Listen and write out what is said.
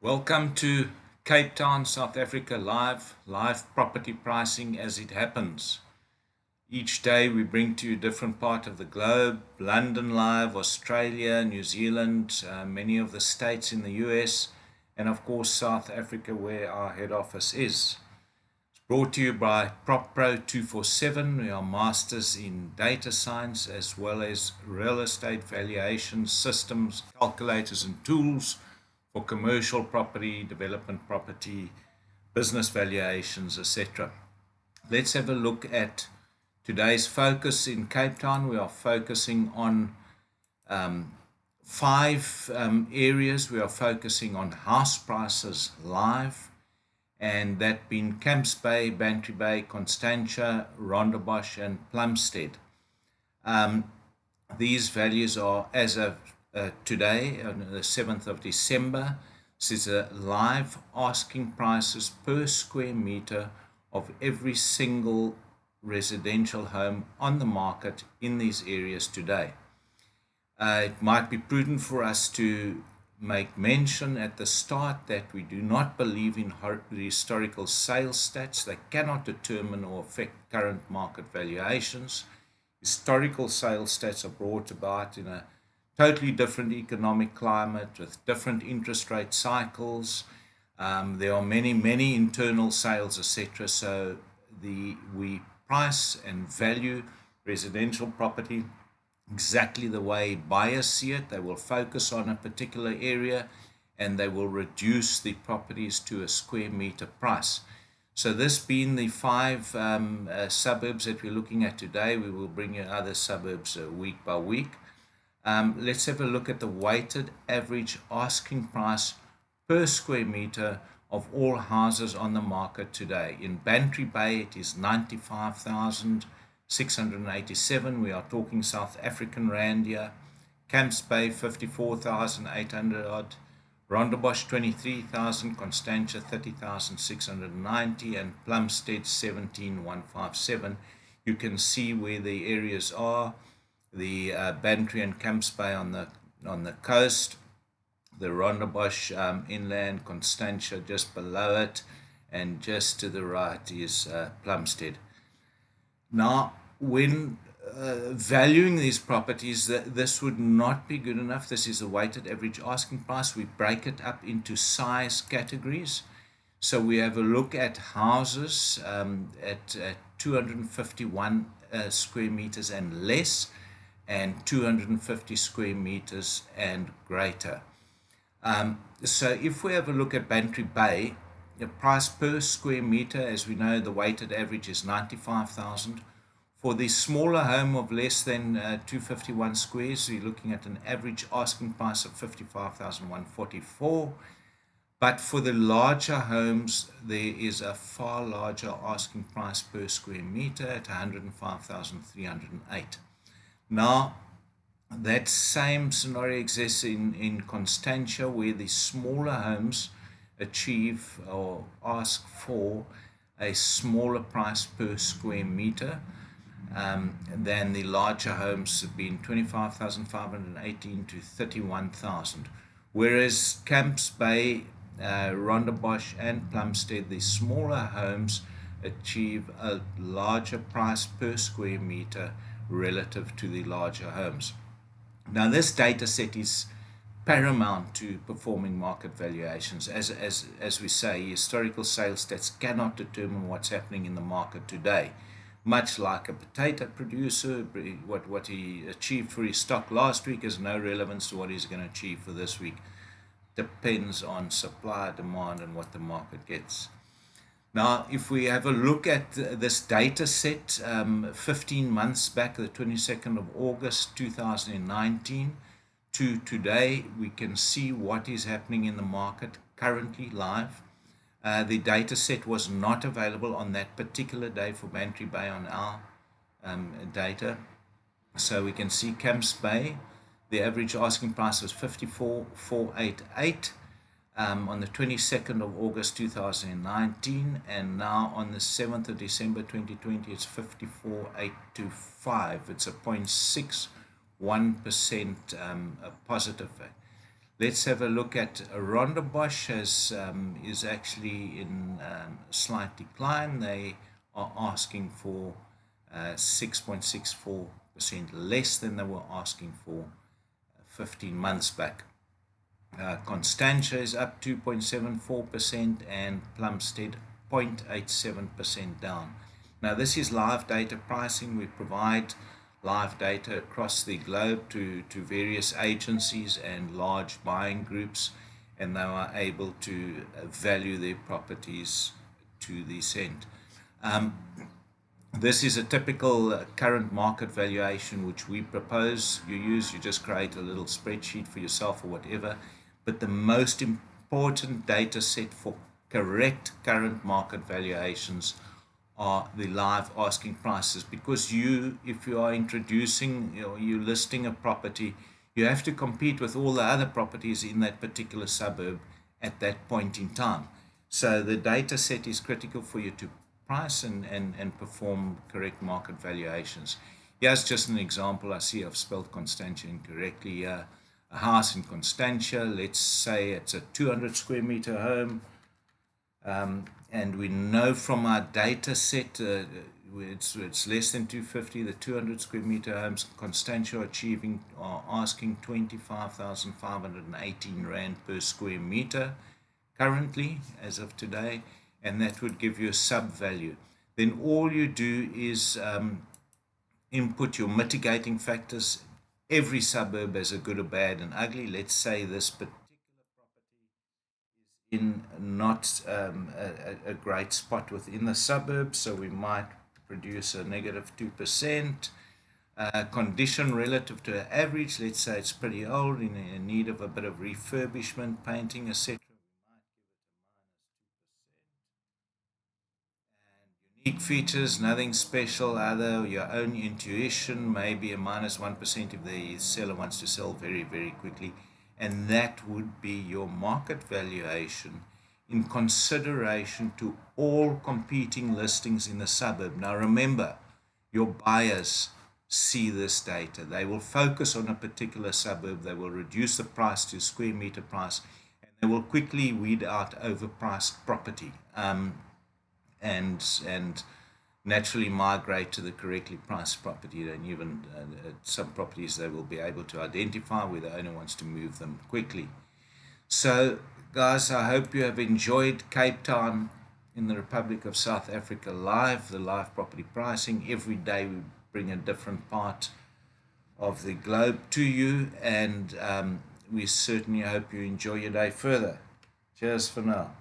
Welcome to Cape Town, South Africa live property pricing as it happens. Each day we bring to you a different part of the globe, London live, Australia, New Zealand, many of the states in the US, and of course South Africa where our head office is. It's brought to you by PropPro 247. We are masters in data science as well as real estate valuation systems, calculators and tools for commercial property, development property, business valuations, etc. Let's have a look at today's focus in Cape Town. We are focusing on five areas. We are focusing on house prices live, and that being Camps Bay, Bantry Bay, Constantia, Rondebosch, and Plumstead. These values are as of today, on the 7th of December. This is a live asking prices per square meter of every single residential home on the market in these areas today. It might be prudent for us to make mention at the start that we do not believe in historical sales stats. They cannot determine or affect current market valuations. Historical sales stats are brought about in a totally different economic climate with different interest rate cycles. There are many internal sales, etc. So we price and value residential property exactly the way buyers see it. They will focus on a particular area and they will reduce the properties to a square meter price. So this being the five suburbs that we're looking at today, we will bring you other suburbs week by week. Let's have a look at the weighted average asking price per square meter of all houses on the market today. In Bantry Bay, it is 95,687. We are talking South African rand here. Camps Bay, 54,800 odd. Rondebosch, 23,000. Constantia, 30,690. And Plumstead, 17,157. You can see where the areas are. The Bantry and Camps Bay on the coast, the Rondebosch inland, Constantia just below it, and just to the right is Plumstead. Now, when valuing these properties, this would not be good enough. This is a weighted average asking price. We break it up into size categories. So we have a look at houses at 251 square meters and less, and 250 square meters and greater. So if we have a look at Bantry Bay, the price per square meter, as we know, the weighted average is 95,000. For the smaller home of less than 251 squares, we're looking at an average asking price of 55,144. But for the larger homes, there is a far larger asking price per square meter at 105,308. Now, that same scenario exists in Constantia, where the smaller homes achieve or ask for a smaller price per square meter than the larger homes, being 25,518 to 31,000. Whereas Camps Bay, Rondebosch, and Plumstead, the smaller homes achieve a larger price per square meter relative to the larger homes. Now, this data set is paramount to performing market valuations. As we say, historical sales stats cannot determine what's happening in the market today. Much like a potato producer, what he achieved for his stock last week has no relevance to what he's going to achieve for this week. Depends on supply, demand, and what the market gets. Now, if we have a look at this data set, 15 months back, the 22nd of August 2019 to today, we can see what is happening in the market currently live. The data set was not available on that particular day for Bantry Bay on our data. So we can see Camps Bay, the average asking price was 54,488. On the 22nd of August 2019, and now on the 7th of December 2020, it's 54,825. It's a 0.61% positive. Let's have a look at Rondebosch, is actually in slight decline. They are asking for 6.64% less than they were asking for 15 months back. Constantia is up 2.74% and Plumstead 0.87% down. Now, this is live data pricing. We provide live data across the globe to various agencies and large buying groups, and they are able to value their properties to the cent. This is a typical current market valuation which we propose you use. You just create a little spreadsheet for yourself or whatever. But the most important data set for correct current market valuations are the live asking prices, because if you are introducing, you're listing a property, you have to compete with all the other properties in that particular suburb at that point in time. So the data set is critical for you to price and perform correct market valuations. Here's just an example. I see I've spelled Constantia incorrectly. A house in Constantia, let's say it's a 200 square meter home, and we know from our data set it's less than 250. The 200 square meter homes Constantia are asking 25,518 rand per square meter currently as of today, and that would give you a sub value. Then all you do is input your mitigating factors. Every suburb has a good, a bad, and ugly. Let's say this particular property is in not a great spot within the suburb, so we might produce a negative 2%. Condition relative to average, let's say it's pretty old, in need of a bit of refurbishment, painting, etc. Unique features, nothing special, other your own intuition, maybe a -1% if the seller wants to sell very, very quickly. And that would be your market valuation in consideration to all competing listings in the suburb. Now remember, your buyers see this data. They will focus on a particular suburb, they will reduce the price to square meter price, and they will quickly weed out overpriced property. And naturally migrate to the correctly priced property. And even some properties they will be able to identify where the owner wants to move them quickly. So guys, I hope you have enjoyed Cape Town in the Republic of South Africa live, the live property pricing. Every day we bring a different part of the globe to you, and we certainly hope you enjoy your day further. Cheers for now.